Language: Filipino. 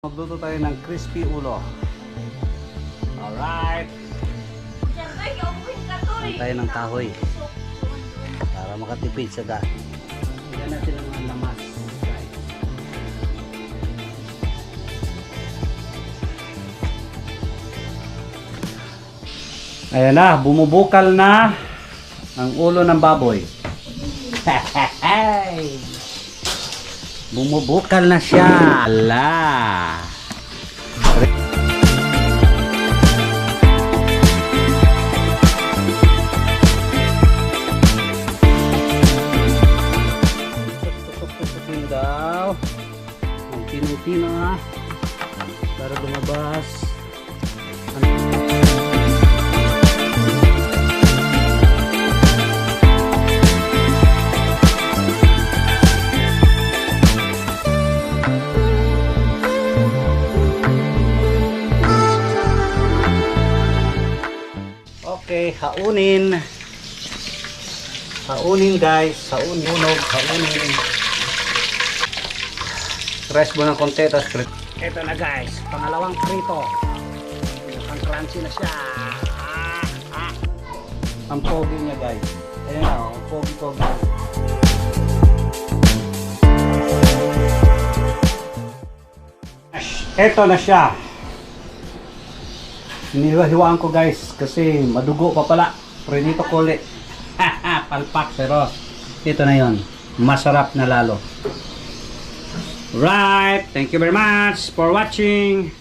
Magluto tayo ng crispy ulo. Alright. Saan tayo ng kahoy para makatipid sa gas. Higyan natin ang mga lamas. Ayan na, bumubukal na ang ulo ng baboy. Bumubukal na siya. Ala. Tutukin daw. Ang tino-tino ha. Para lumabas. Okay, haunin. Haunin guys, hunog, haunin. Rest mo ng konti, tapos prito. Ito na guys, pangalawang prito. Ang crunchy na siya. Ang pogi niya guys. Ayan na, ang pogi-pogi. Ito na siya. Hiniwa-hiwaan ko guys kasi madugo pa pala. Prinito ko ulit. Palpak pero ito na yon. Masarap na lalo. Right. Thank you very much for watching.